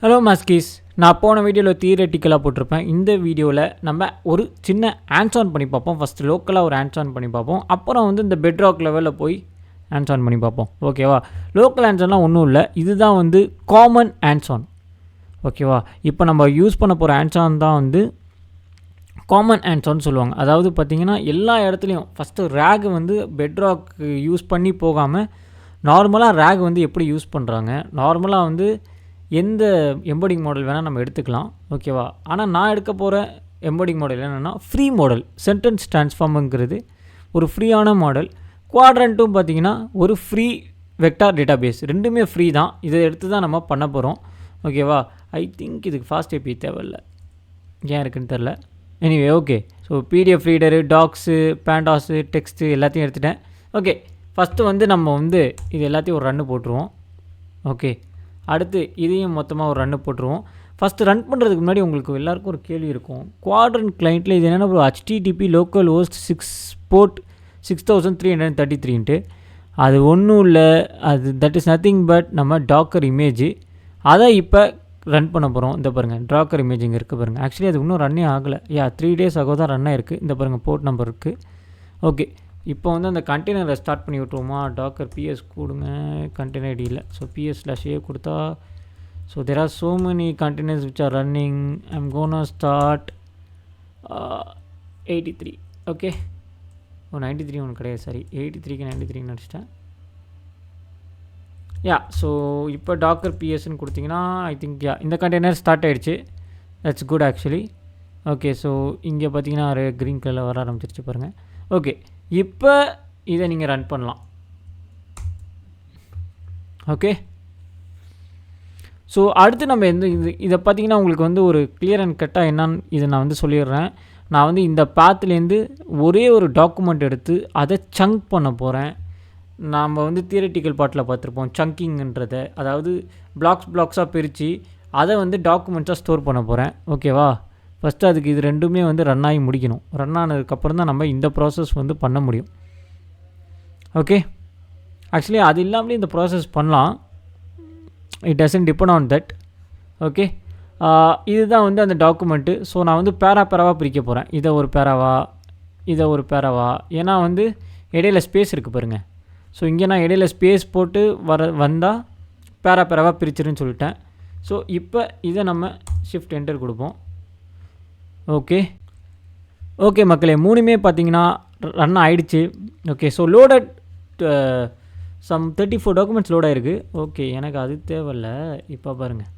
Hello மாஸ்கீஸ், நான் போன வீடியோவில் தியரட்டிக்கலாக போட்டிருப்பேன். இந்த வீடியோவில் நம்ம ஒரு சின்ன ஹேண்ட்ஸ் ஆன் பண்ணி பார்ப்போம். ஃபஸ்ட்டு லோக்கலாக ஒரு ஹேண்ட்ஸ் ஆன் பண்ணி பார்ப்போம். அப்புறம் இந்த பெட்ராக் லெவலில் போய் ஹேண்ட்ஸ் ஆன் பண்ணி பார்ப்போம். ஓகேவா? லோக்கல் ஹேண்ட்ஸ் ஆன்லாம் ஒன்றும் இல்லை, இதுதான் காமன் ஹேண்ட்ஸ் ஆன். ஓகேவா? இப்போ நம்ம யூஸ் பண்ண போகிற ஹேண்ட்ஸ் ஆன் தான் காமன் ஹேண்ட்ஸ் ஆன் சொல்லுவாங்க. அதாவது பார்த்திங்கன்னா எல்லா இடத்துலையும் ஃபஸ்ட்டு ரேக் பெட்ராக் யூஸ் பண்ணி போகாமல் நார்மலாக ரேக் எப்படி யூஸ் பண்ணுறாங்க, நார்மலாக எந்த எம்போடிங் மாடல் வேணால் நம்ம எடுத்துக்கலாம். ஓகேவா? ஆனால் நான் எடுக்க போகிற எம்போடிங் மாடல் என்னென்னா ஃப்ரீ மாடல். சென்டென்ஸ் ட்ரான்ஸ்ஃபார்முங்கிறது ஒரு ஃப்ரீயான மாடல். குவாட்ரண்ட்டும் பார்த்திங்கன்னா ஒரு ஃப்ரீ வெக்டார் டேட்டாபேஸ். ரெண்டுமே ஃப்ரீ தான். இதை எடுத்து தான் நம்ம பண்ண போகிறோம். ஓகேவா? ஐ திங்க் இதுக்கு ஃபாஸ்ட் ஏபி தேவையில்லை, ஏன் இருக்குன்னு தெரில. Anyway okay. So PDF reader, docs, pandas, text எல்லாத்தையும் எடுத்துட்டேன். ஓகே, ஃபஸ்ட்டு நம்ம இது எல்லாத்தையும் ஒரு ரன்னு போட்டுருவோம். ஓகே, அடுத்து இதையும் மொத்தமாக ஒரு ரன்னு போட்டுருவோம். ஃபஸ்ட்டு ரன் பண்ணுறதுக்கு முன்னாடி உங்களுக்கு எல்லாருக்கும் ஒரு கேள்வி இருக்கும். குவாட்ரண்ட் கிளைண்ட்டில் இது என்னென்னா ஒரு HTTP லோக்கல் ஹோஸ்ட் 6 போர்ட் 6333ன்ட்டு அது ஒன்றும் இல்லை. தட் இஸ் நத்திங் பட் நம்ம டாக்கர் இமேஜ். அதை இப்போ ரன் பண்ண போகிறோம். இந்த பாருங்கள், டாக்கர் இமேஜ் இங்கே இருக்குது பாருங்கள். ஆக்சுவலி அது இன்னும் ரன்னே ஆகலை. 3 days ஆகோ தான் ரன் ஆகிருக்கு. இந்த பாருங்கள், போர்ட் நம்பர் இருக்குது. ஓகே, இப்போ அந்த கண்டெய்னரை ஸ்டார்ட் பண்ணி விட்டுருவோமா. டாக்கர் பிஎஸ் கொடுங்க, கண்டெய்னர் ஐடி இல்லை. ஸோ PS/a கொடுத்தா, so there are so many containers which are running. I'm gonna start 83. Okay, 93 ஒன்று கிடையாது, சாரி 83க்கு 93 நினச்சிட்டேன். ஸோ இப்போ டாக்கர் பிஎஸ்ன்னு கொடுத்தீங்கன்னா ஐ திங்க் இந்த கண்டெய்னர் ஸ்டார்ட் ஆகிடுச்சு. That's good actually. Okay, so இங்கே பார்த்தீங்கன்னா ஒரு க்ரீன் கலரில் வர ஆரம்பிச்சிருச்சு பாருங்கள். ஓகே, இப்போ இதை நீங்கள் ரன் பண்ணலாம். ஓகே, ஸோ அடுத்து நம்ம இதை பார்த்திங்கன்னா உங்களுக்கு ஒரு கிளியர் அண்ட் கட்டாக என்னன்னு இதை நான் சொல்லிடுறேன். நான் இந்த பாத்துலேருந்து ஒரே ஒரு டாக்குமெண்ட் எடுத்து அதை சங்க் பண்ண போகிறேன். நாம் தியரட்டிக்கல் பார்ட்டில் பார்த்துருப்போம் சங்கிங்ன்றதை. அதாவது பிளாக்ஸாக பிரித்து அதை டாக்குமெண்ட்ஸாக ஸ்டோர் பண்ண போகிறேன். ஓகேவா? ஃபஸ்ட்டு அதுக்கு இது ரெண்டுமே ரன் ஆகி முடிக்கணும். ரன் ஆனதுக்கப்புறம் தான் நம்ம இந்த ப்ராசஸ் பண்ண முடியும். ஓகே, ஆக்சுவலி அது இல்லாமலே இந்த ப்ராசஸ் பண்ணலாம். It doesn't depend on that. Okay, இதுதான் அந்த டாக்குமெண்ட்டு. ஸோ நான் பேராவாக பிரிக்க போகிறேன். இதை ஒரு பேராவா. ஏன்னா இடையில ஸ்பேஸ் இருக்குது பாருங்கள். ஸோ இங்கே நான் இடையில ஸ்பேஸ் போட்டு வந்தால் பேராவாக பிரிச்சிருன்னு சொல்லிட்டேன். ஸோ இப்போ இதை நம்ம ஷிஃப்ட் என்டர் கொடுப்போம். ஓகே மக்களே, மூணுமே பார்த்தீங்கன்னா ரன் ஆகிடுச்சு. Okay, so loaded some 34 documents load ஆகிருக்கு. ஓகே, எனக்கு அது தேவையில்லை. இப்போ பாருங்கள்,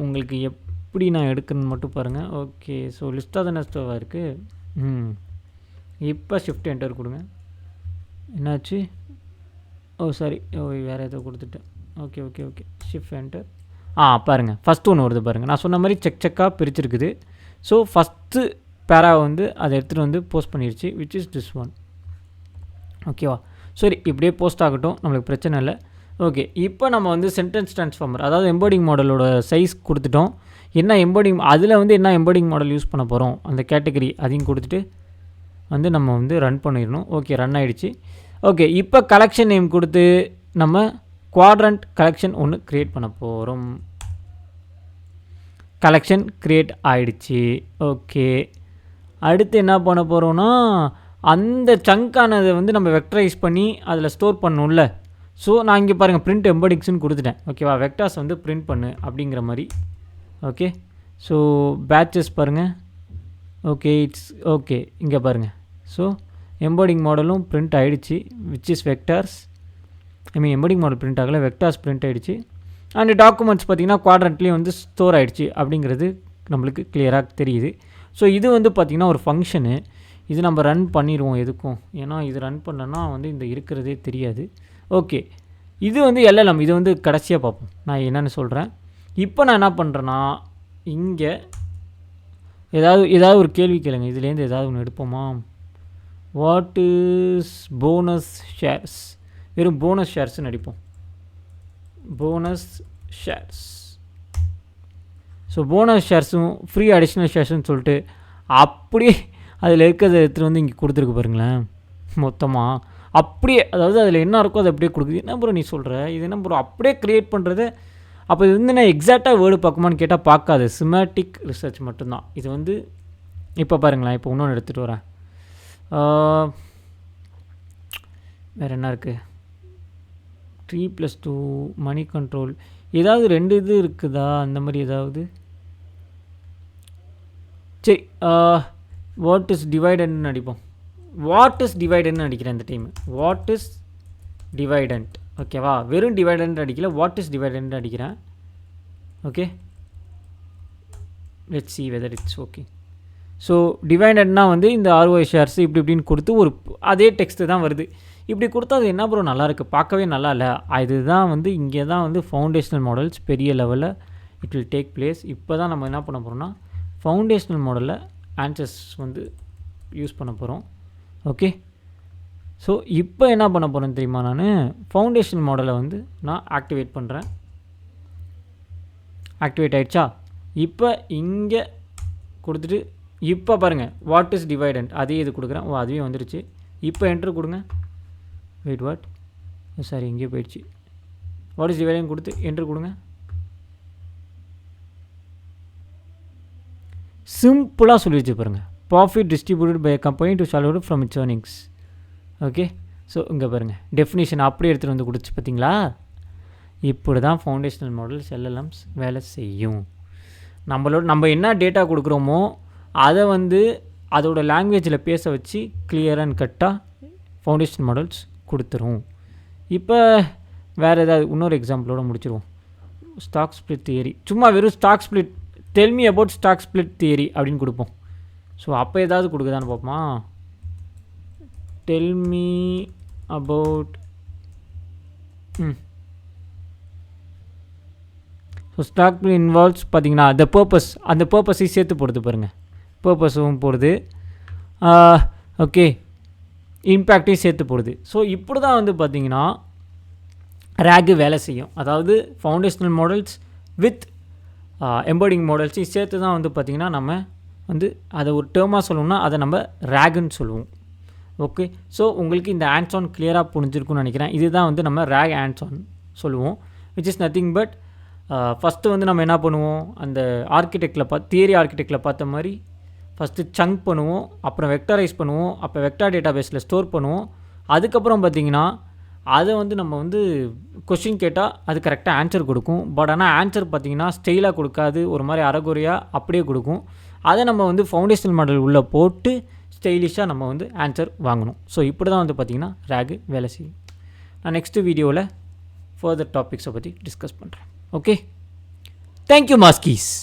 உங்களுக்கு எப்படி நான் எடுக்கணும்னு மட்டும் பாருங்கள். ஓகே, ஸோ லிஸ்ட்டாக தானே ஸ்டோவாக இருக்குது. இப்போ ஷிஃப்ட் என்டர் கொடுங்க. என்னாச்சு? சாரி, வேறு ஏதோ கொடுத்துட்டேன். Okay, shift enter. பாருங்கள், ஃபஸ்ட்டு ஒன்று வருது பாருங்கள். நான் சொன்ன மாதிரி செக்காக பிரிச்சிருக்குது. ஸோ ஃபஸ்ட்டு பேரா அதை எடுத்துகிட்டு போஸ்ட் பண்ணிடுச்சு, விச் இஸ் திஸ் ஒன். ஓகேவா? சரி, இப்படியே போஸ்ட் ஆகட்டும், நம்மளுக்கு பிரச்சனை இல்லை. ஓகே, இப்போ நம்ம சென்டென்ஸ் ட்ரான்ஸ்ஃபார்மர், அதாவது எம்போடிங் மாடலோட சைஸ் கொடுத்துட்டோம். என்ன எம்போடிங் அதில் என்ன எம்போடிங் மாடல் யூஸ் பண்ண போகிறோம் அந்த கேட்டகரி அதையும் கொடுத்துட்டு நம்ம ரன் பண்ணிடணும். ஓகே, ரன் ஆகிடுச்சு. ஓகே, இப்போ கலெக்ஷன் நேம் கொடுத்து நம்ம குவாட்ரண்ட் கலெக்ஷன் ஒன்று க்ரியேட் பண்ண போகிறோம். கலெக்ஷன் க்ரியேட் ஆகிடுச்சு. ஓகே, அடுத்து என்ன பண்ண போகிறோன்னா அந்த சங்கானதை நம்ம வெக்டரைஸ் பண்ணி அதில் ஸ்டோர் பண்ணணும்ல. ஸோ நான் இங்கே பாருங்கள், பிரிண்ட் எம்போடிங்ஸ்னு கொடுத்துட்டேன். ஓகேவா? வெக்டார்ஸ் பிரிண்ட் பண்ணு அப்படிங்கிற மாதிரி. ஓகே, ஸோ பேட்சஸ் பாருங்கள். ஓகே, ஓகே, இங்கே பாருங்கள். ஸோ எம்போடிங் மாடலும் பிரிண்ட் ஆகிடுச்சு, which is vectors. Embedding model print ஆகலை, வெக்டார்ஸ் பிரிண்ட் ஆகிடுச்சு. அண்ட் டாக்குமெண்ட்ஸ் பார்த்திங்கன்னா குவாட்ரண்ட்லேயும் ஸ்டோர் ஆகிடுச்சு அப்படிங்கிறது நம்மளுக்கு கிளியராக தெரியுது. ஸோ இது பார்த்திங்கன்னா ஒரு ஃபங்க்ஷனு. இது நம்ம ரன் பண்ணிடுவோம் எதுக்கும், ஏன்னா இது ரன் பண்ணோன்னா இந்த இருக்கிறதே தெரியாது. ஓகே, இது LLM. இது கடைசியாக பார்ப்போம், நான் என்னென்னு சொல்கிறேன். இப்போ நான் என்ன பண்ணுறேன்னா இங்கே ஏதாவது ஒரு கேள்வி கேளுங்க. இதுலேருந்து ஏதாவது ஒன்று எடுப்போமா? What is bonus shares? வெறும் போனஸ் ஷேர்ஸ்ன்னு அடிப்போம். Bonus shares. ஸோ போனஸ் ஷேர்ஸும் ஃப்ரீ அடிஷ்னல் ஷேர்ஸ்ன்னு சொல்லிட்டு அப்படியே அதில் இருக்கிறத எடுத்துகிட்டு இங்கே கொடுத்துருக்கு பாருங்களேன். மொத்தமாக அப்படியே, அதாவது அதில் என்ன இருக்கோ அதை அப்படியே கொடுக்குது. என்ன ப்ரோ நீ சொல்கிற? இது என்ன ப்ரோ அப்படியே க்ரியேட் பண்ணுறது அப்போ இது வந்து நான் எக்ஸாக்டாக வேர்டு பார்க்குமான்னு கேட்டால் பார்க்காது, சிமேட்டிக் ரிசர்ச் மட்டும்தான் இது வந்து. இப்போ பாருங்களேன், இப்போ இன்னொன்று எடுத்துகிட்டு வரேன். வேறு என்ன இருக்குது? 3+2 மணி கண்ட்ரோல், ஏதாவது 2 இது இருக்குதா அந்த மாதிரி ஏதாவது? சரி, வாட் இஸ் டிவைடன்னு அடிப்போம். வாட் இஸ் டிவைடன்னு அடிக்கிறேன் இந்த டைம். வாட் இஸ் டிவைடண்ட், ஓகேவா? வெறும் டிவைடண்ட் அடிக்கல, வாட் இஸ் டிவைடண்ட் அடிக்கிறேன். Okay, let's see whether it's okay. So டிவைடட்னா வந்து இந்த ROI ஷேர்ஸ் இப்படி இப்படின்னு கொடுத்து ஒரு அதே டெக்ஸ்ட்டு தான் வருது. இப்படி கொடுத்தா அது என்ன ப்ரோ நல்லா இருக்குது, பார்க்கவே நல்லா இல்லை. இதுதான் வந்து இங்கே தான் வந்து ஃபவுண்டேஷனல் மாடல்ஸ் பெரிய லெவலில் இட் வில் டேக் பிளேஸ். இப்போ தான் நம்ம என்ன பண்ண போகிறோம்னா ஃபவுண்டேஷனல் மாடலில் ஆன்சர்ஸ் வந்து யூஸ் பண்ண போகிறோம். ஓகே, ஸோ இப்போ என்ன பண்ண போகிறேன்னு தெரியுமா, நான் ஃபவுண்டேஷன் மாடலை வந்து நான் ஆக்டிவேட் பண்ணுறேன். ஆக்டிவேட் ஆகிடுச்சா? இப்போ இங்கே கொடுத்துட்டு இப்போ பாருங்கள் வாட் இஸ் டிவைடண்ட் அதே இது கொடுக்குறேன். அதுவே வந்துடுச்சு. இப்போ என்ட்ரு கொடுங்க. வெயிட், வாட், சாரி இங்கேயே போயிடுச்சு. வாட் இஸ் டிவைடண்ட் கொடுத்து என்ட்ரு கொடுங்க. சிம்பிளாக சொல்லி வச்சு பாருங்கள். Profit distributed by company to shareholder from its earnings. Okay, so இங்கே பாருங்கள் டெஃபினிஷன் அப்படியே எடுத்துகிட்டு வந்து கொடுத்து பார்த்தீங்களா? இப்படி தான் ஃபவுண்டேஷனல் மாடல்ஸ் LLMs வேலை செய்யும். நம்ம என்ன டேட்டா கொடுக்குறோமோ அதை வந்து அதோட லாங்குவேஜில் பேச வச்சு கிளியர் அண்ட் கட்டாக ஃபவுண்டேஷன் மாடல்ஸ் கொடுத்துரும். இப்போ வேறு ஏதாவது இன்னொரு எக்ஸாம்பிளோடு முடிச்சிடுவோம். ஸ்டாக் ஸ்ப்ளிட் தியரி, சும்மா வெறும் stock split, tell me about stock split theory அப்படின்னு கொடுப்போம். ஸோ அப்போ ஏதாவது கொடுக்குதான்னு பார்ப்போமா. Tell me about so stock split involves பார்த்தீங்கன்னா த பர்பஸ், அந்த பர்பஸையும் சேர்த்து போடுது பாருங்கள். பர்பஸும் போடுது, ஓகே, இம்பேக்டையும் சேர்த்து போடுது. ஸோ இப்படி தான் வந்து பார்த்திங்கன்னா ரேகு வேலை செய்யும். அதாவது ஃபவுண்டேஷனல் மாடல்ஸ் வித் எம்பர்டிங் மாடல்ஸையும் சேர்த்து தான் வந்து பார்த்திங்கன்னா நம்ம வந்து அதை ஒரு டேர்மாக சொல்லணும்னா அதை நம்ம ரேகுன்னு சொல்லுவோம். ஓகே, ஸோ உங்களுக்கு இந்த ஹேண்ட்ஸ் ஆன் கிளியராக புரிஞ்சிருக்குன்னு நினைக்கிறேன். இதுதான் வந்து நம்ம ரேக் ஹேண்ட்ஸ் ஆன் சொல்லுவோம், which is nothing but first வந்து நம்ம என்ன பண்ணுவோம், அந்த ஆர்கிடெக்டில் தியரி ஆர்கிடெக்டில் பார்த்த மாதிரி ஃபஸ்ட்டு சங்க் பண்ணுவோம், அப்புறம் வெக்டரைஸ் பண்ணுவோம், அப்போ வெக்டார் டேட்டா பேஸில் ஸ்டோர் பண்ணுவோம். அதுக்கப்புறம் பார்த்திங்கன்னா அதை வந்து நம்ம வந்து கொஷின் கேட்டால் அது கரெக்டாக ஆன்சர் கொடுக்கும். பட் ஆனால் ஆன்சர் பார்த்திங்கன்னா ஸ்டைலாக கொடுக்காது, ஒரு மாதிரி அரைகுறையாக அப்படியே கொடுக்கும். அதை நம்ம வந்து ஃபவுண்டேஷனல் மாடல் உள்ளே போட்டு ஸ்டைலிஷாக நம்ம வந்து ஆன்சர் வாங்கணும். ஸோ இப்படி தான் வந்து பார்த்திங்கன்னா ரேகு வேலை செய்யும். நான் நெக்ஸ்ட்டு வீடியோவில் ஃபர்தர் டாபிக்ஸை பற்றி டிஸ்கஸ் பண்ணுறேன். Okay, thank you மாஸ்கீஸ்.